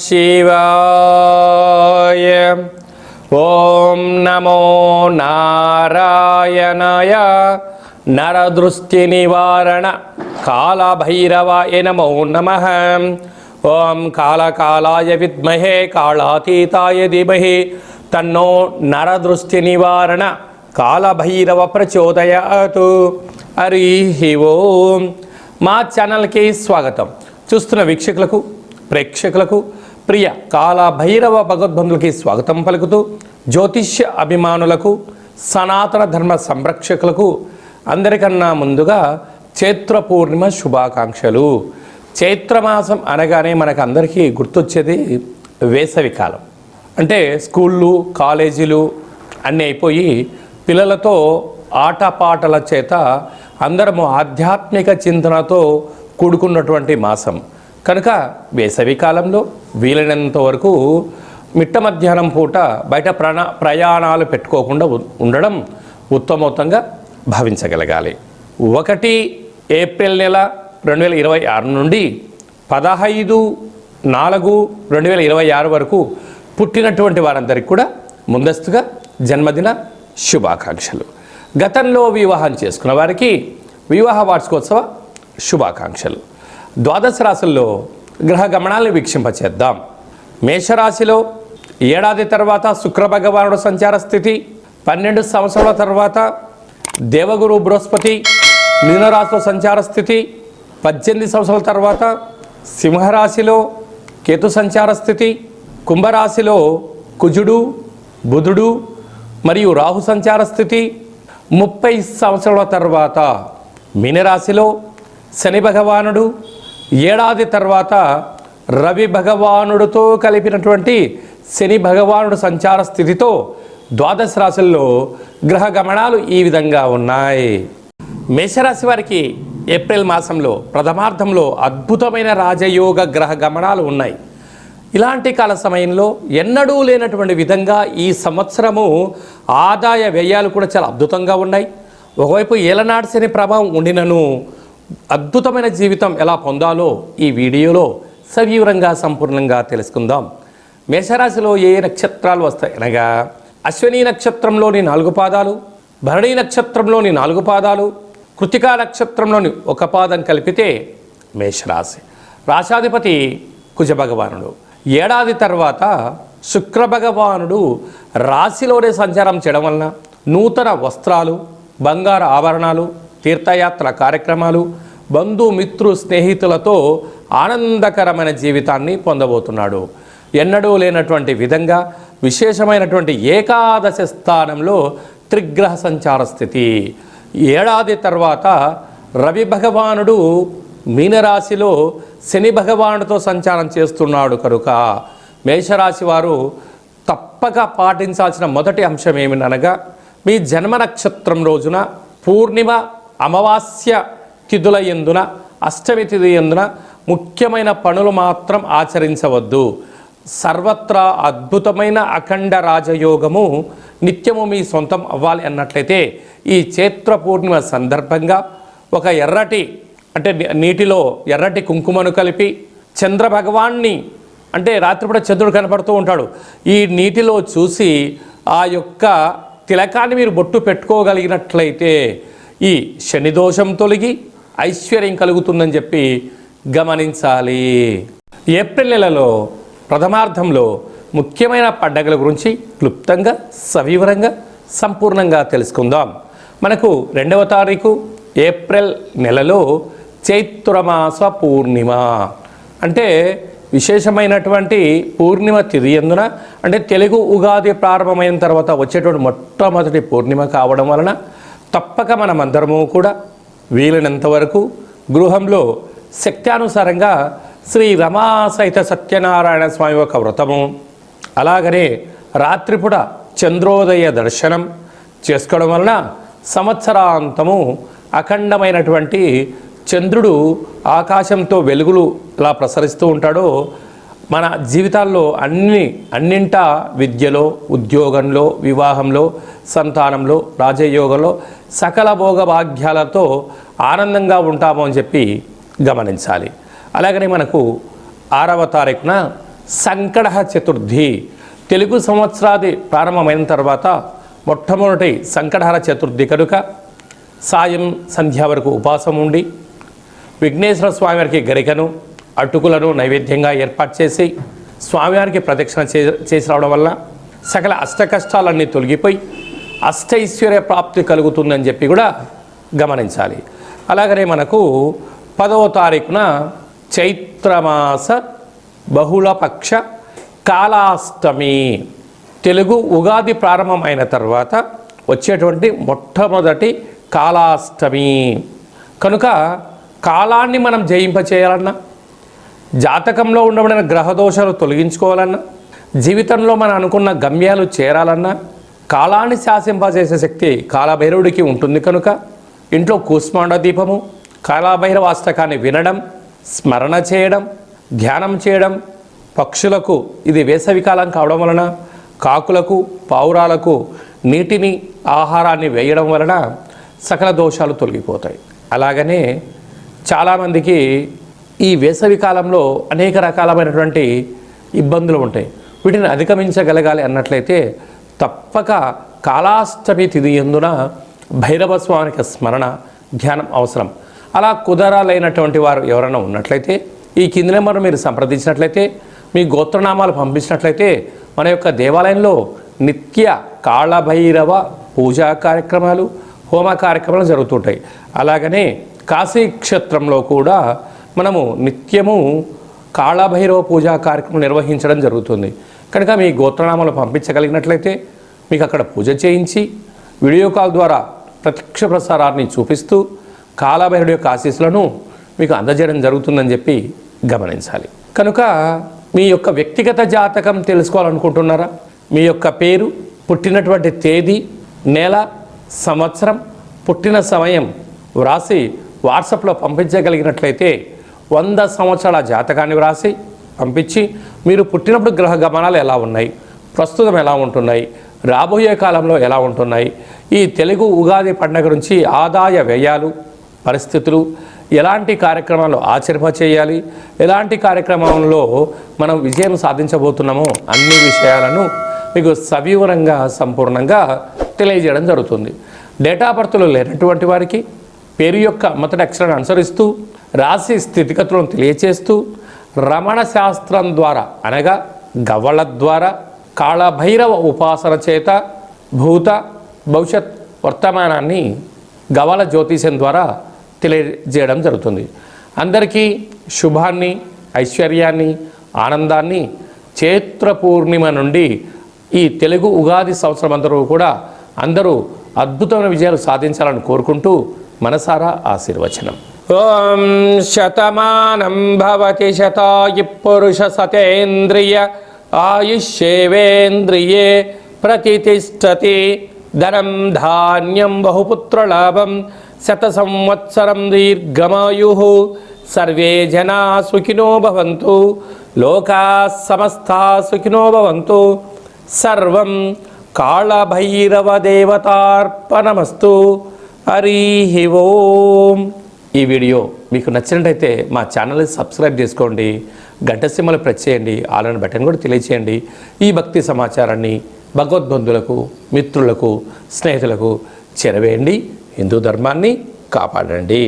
శివాయ. ఓం నమో నారాయణాయ. నరదృష్టి నివారణ కాళభైరవాయ నమో నమః. ఓం కాళకాలాయ విద్మహే కాళాతీతాయ ధీమహి తన్నో నరదృష్టి నివారణ కాళభైరవ ప్రచోదయాతు. హరి ఓం. మా ఛానల్కి స్వాగతం. చూస్తున్న వీక్షకులకు, ప్రేక్షకులకు, ప్రియ కాళభైరవ భగవద్బంధులకి స్వాగతం పలుకుతూ, జ్యోతిష్య అభిమానులకు, సనాతన ధర్మ సంరక్షకులకు అందరికన్నా ముందుగా చైత్ర పూర్ణిమ శుభాకాంక్షలు. చైత్రమాసం అనగానే మనకు అందరికీ గుర్తొచ్చేది వేసవికాలం. అంటే స్కూళ్ళు, కాలేజీలు అన్నీ అయిపోయి పిల్లలతో ఆటపాటల చేత అందరము ఆధ్యాత్మిక చింతనతో కూడుకున్నటువంటి మాసం కనుక వేసవి కాలంలో వీలైనంత వరకు మిట్ట మధ్యాహ్నం పూట బయట ప్రయాణాలు పెట్టుకోకుండా ఉండడం ఉత్తమోత్తంగా భావించగలగాలి. 1 ఏప్రిల్ నెల 2026 నుండి 15/4/2026 వరకు పుట్టినటువంటి వారందరికీ కూడా ముందస్తుగా జన్మదిన శుభాకాంక్షలు. గతంలో వివాహం చేసుకున్న వారికి వివాహ వార్షికోత్సవ శుభాకాంక్షలు. ద్వాదశ రాశుల్లో గ్రహ గమనాలను వీక్షింపచేద్దాం. మేషరాశిలో ఏడాది తర్వాత శుక్ర భగవానుడు సంచార స్థితి, 12 సంవత్సరాల తర్వాత దేవగురు బృహస్పతి మీనరాశిలో సంచార స్థితి, 18 సంవత్సరాల తర్వాత సింహరాశిలో కేతు సంచార స్థితి, కుంభరాశిలో కుజుడు, బుధుడు మరియు రాహు సంచార స్థితి, 30 సంవత్సరాల తర్వాత మీనరాశిలో శని భగవానుడు, ఏడాది తర్వాత రవి భగవానుడితో కలిపినటువంటి శని భగవానుడు సంచార స్థితితో ద్వాదశ రాశుల్లో గ్రహ గమనాలు ఈ విధంగా ఉన్నాయి. మేషరాశి వారికి ఏప్రిల్ మాసంలో ప్రథమార్థంలో అద్భుతమైన రాజయోగ గ్రహ గమనాలు ఉన్నాయి. ఇలాంటి కాల సమయంలో ఎన్నడూ లేనటువంటి విధంగా ఈ సంవత్సరము ఆదాయ వ్యయాలు కూడా చాలా అద్భుతంగా ఉన్నాయి. ఒకవైపు ఏలనాటి శని ప్రభావం ఉండినను అద్భుతమైన జీవితం ఎలా పొందాలో ఈ వీడియోలో సవివరంగా సంపూర్ణంగా తెలుసుకుందాం. మేషరాశిలో ఏ నక్షత్రాలు వస్తాయి అనగా అశ్విని నక్షత్రంలోని 4 పాదాలు, భరణి నక్షత్రంలోని 4 పాదాలు, కృతికా నక్షత్రంలోని 1 పాదం కలిపితే మేషరాశి. రాశాధిపతి కుజ భగవానుడు. ఏడాది తర్వాత శుక్ర భగవానుడు రాశిలోనే సంచారం చేయడం వలన నూతన వస్త్రాలు, బంగారు ఆభరణాలు, తీర్థయాత్ర కార్యక్రమాలు, బంధుమిత్రు స్నేహితులతో ఆనందకరమైన జీవితాన్ని పొందబోతున్నాడు. ఎన్నడూ లేనటువంటి విధంగా విశేషమైనటువంటి ఏకాదశి స్థానంలో త్రిగ్రహ సంచార స్థితి. ఏడాది తర్వాత రవి భగవానుడు మీనరాశిలో శని భగవానుడితో సంచారం చేస్తున్నాడు కనుక మేషరాశి వారు తప్పక పాటించాల్సిన మొదటి అంశం ఏమిటనగా మీ జన్మ నక్షత్రం రోజున పూర్ణిమ, అమావాస్య తిథుల యందున, అష్టమి తిథి యందున ముఖ్యమైన పనులు మాత్రం ఆచరించవద్దు. సర్వత్రా అద్భుతమైన అఖండ రాజయోగము నిత్యము మీ సొంతం అవ్వాలి అన్నట్లయితే ఈ చైత్ర పూర్ణిమ సందర్భంగా ఒక ఎర్రటి అంటే నీటిలో ఎర్రటి కుంకుమను కలిపి చంద్ర భగవాన్ని అంటే రాత్రిపూట చంద్రుడు కనపడుతూ ఉంటాడు, ఈ నీటిలో చూసి ఆ యొక్క తిలకాన్ని మీరు బొట్టు పెట్టుకోగలిగినట్లయితే ఈ శని దోషం తొలగి ఐశ్వర్యం కలుగుతుందని చెప్పి గమనించాలి. ఏప్రిల్ నెలలో ప్రథమార్థంలో ముఖ్యమైన పండగల గురించి క్లుప్తంగా సవివరంగా సంపూర్ణంగా తెలుసుకుందాం. మనకు 2వ తారీఖు ఏప్రిల్ నెలలో చైత్రమాస పూర్ణిమ అంటే విశేషమైనటువంటి పూర్ణిమ తిథి యందున అంటే తెలుగు ఉగాది ప్రారంభమైన తర్వాత వచ్చేటువంటి మొట్టమొదటి పూర్ణిమ కావడం వలన తప్పక మనమందరము కూడా వీలైనంత వరకు గృహంలో శక్త్యానుసారంగా శ్రీ రమా సహిత సత్యనారాయణ స్వామి యొక్క వ్రతము, అలాగనే రాత్రిపూట చంద్రోదయ దర్శనం చేసుకోవడం వలన సంవత్సరాంతము అఖండమైనటువంటి చంద్రుడు ఆకాశంతో వెలుగులు ఎలా ప్రసరిస్తూ ఉంటాడో మన జీవితాల్లో అన్నింటా విద్యలో, ఉద్యోగంలో, వివాహంలో, సంతానంలో, రాజయోగంలో సకల భోగ భాగ్యాలతో ఆనందంగా ఉంటాము అని చెప్పి గమనించాలి. అలాగనే మనకు 6వ తారీఖున సంకట చతుర్థి తెలుగు సంవత్సరాది ప్రారంభమైన తర్వాత మొట్టమొదటి సంకటహర చతుర్థి కనుక సాయం సంధ్య వరకు ఉపవాసం ఉండి విఘ్నేశ్వర స్వామివారికి గరికను అటుకులను నైవేద్యంగా ఏర్పాటు చేసి స్వామివారికి ప్రదక్షిణ చేసి రావడం వల్ల సకల అష్ట కష్టాలన్నీ తొలగిపోయి అష్టైశ్వర్య ప్రాప్తి కలుగుతుందని చెప్పి కూడా గమనించాలి. అలాగనే మనకు 10వ తారీఖున చైత్రమాస బహుళపక్ష కాలాష్టమి తెలుగు ఉగాది ప్రారంభం అయిన తర్వాత వచ్చేటువంటి మొట్టమొదటి కాలాష్టమి కనుక కాలాన్ని మనం జయింపచేయాలన్నా, జాతకంలో ఉండబడిన గ్రహదోషాలు తొలగించుకోవాలన్నా, జీవితంలో మనం అనుకున్న గమ్యాలు చేరాలన్నా కాలాన్ని శాసింపజేసే శక్తి కాలభైరవుడికి ఉంటుంది. కనుక ఇంట్లో కూష్మాండ దీపము, కాలభైరవ అష్టకాన్ని వినడం, స్మరణ చేయడం, ధ్యానం చేయడం, పక్షులకు ఇది వేసవికాలం కావడం వలన కాకులకు పావురాలకు నీటిని ఆహారాన్ని వేయడం వలన సకల దోషాలు తొలగిపోతాయి. అలాగనే చాలామందికి ఈ వేసవి కాలంలో అనేక రకాలమైనటువంటి ఇబ్బందులు ఉంటాయి. వీటిని అధిగమించగలగాలి అన్నట్లయితే తప్పక కాలాష్టమి తిథి యందున భైరవ స్వామికి స్మరణ ధ్యానం అవసరం. అలా కుదరాలైనటువంటి వారు ఎవరైనా ఉన్నట్లయితే ఈ కింది నెంబర్ను మీరు సంప్రదించినట్లయితే, మీ గోత్రనామాలు పంపించినట్లయితే మన యొక్క దేవాలయంలో నిత్య కాళభైరవ పూజా కార్యక్రమాలు, హోమ కార్యక్రమాలు జరుగుతుంటాయి. అలాగనే కాశీ క్షేత్రంలో కూడా మనము నిత్యము కాళభైరవ పూజా కార్యక్రమం నిర్వహించడం జరుగుతుంది. కనుక మీ గోత్రనామాలు పంపించగలిగినట్లయితే మీకు అక్కడ పూజ చేయించి వీడియో కాల్ ద్వారా ప్రత్యక్ష ప్రసారాన్ని చూపిస్తూ కాళభైరవుడి యొక్క ఆశీస్సులను మీకు అందజేయడం జరుగుతుందని చెప్పి గమనించాలి. కనుక మీ యొక్క వ్యక్తిగత జాతకం తెలుసుకోవాలనుకుంటున్నారా? మీ యొక్క పేరు, పుట్టినటువంటి తేదీ, నెల, సంవత్సరం, పుట్టిన సమయం వ్రాసి వాట్సాప్లో పంపించగలిగినట్లయితే 100 సంవత్సరాల జాతకాన్ని వ్రాసి పంపించి మీరు పుట్టినప్పుడు గ్రహ గమనాలు ఎలా ఉన్నాయి, ప్రస్తుతం ఎలా ఉంటున్నాయి, రాబోయే కాలంలో ఎలా ఉంటున్నాయి, ఈ తెలుగు ఉగాది పండుగ నుంచి ఆదాయ వ్యయాలు పరిస్థితులు, ఎలాంటి కార్యక్రమాలు ఆచరింపచేయాలి, ఎలాంటి కార్యక్రమంలో మనం విజయం సాధించబోతున్నామో అన్ని విషయాలను మీకు సవివరంగా సంపూర్ణంగా తెలియజేయడం జరుగుతుంది. డేటా బర్త్లు లేనటువంటి వారికి పేరు యొక్క మొదటి అక్షరాన్ని అనుసరిస్తూ రాశి స్థితిగతులను తెలియచేస్తూ రమణ శాస్త్రం ద్వారా అనగా గవ్వల ద్వారా కాళభైరవ ఉపాసన చేత భూత భవిష్యత్ వర్తమానాన్ని గవ్వల జ్యోతిష్యం ద్వారా తెలియజేయడం జరుగుతుంది. అందరికీ శుభాన్ని, ఐశ్వర్యాన్ని, ఆనందాన్ని చైత్ర పూర్ణిమ నుండి ఈ తెలుగు ఉగాది సంవత్సరం అందరూ అద్భుతమైన విజయాలు సాధించాలని కోరుకుంటూ మనసారా ఆశీర్వచనం. ఓం శతమానం భవతి శతాయు పురుష సతేంద్రియ ఆయుష్యేవేంద్రియే ప్రతిష్టతి ధనం ధాన్యం బహుపుత్రలాభం శత సంవత్సరం దీర్ఘమాయు సర్వే జనా సుఖినో భవంతు లోకా సమస్తా సుఖినో భవంతు సర్వం కాళభైరవ దేవతార్పణమస్తు. హరి ఓం. ఈ వీడియో మీకు నచ్చినట్టయితే మా ఛానల్ని సబ్స్క్రైబ్ చేసుకోండి, గంట సింబల్ ప్రెస్ చేయండి, ఆల్ బటన్ కూడా తెలియచేయండి. ఈ భక్తి సమాచారాన్ని భగవద్బంధులకు, మిత్రులకు, స్నేహితులకు చేరవేయండి. హిందూ ధర్మాన్ని కాపాడండి.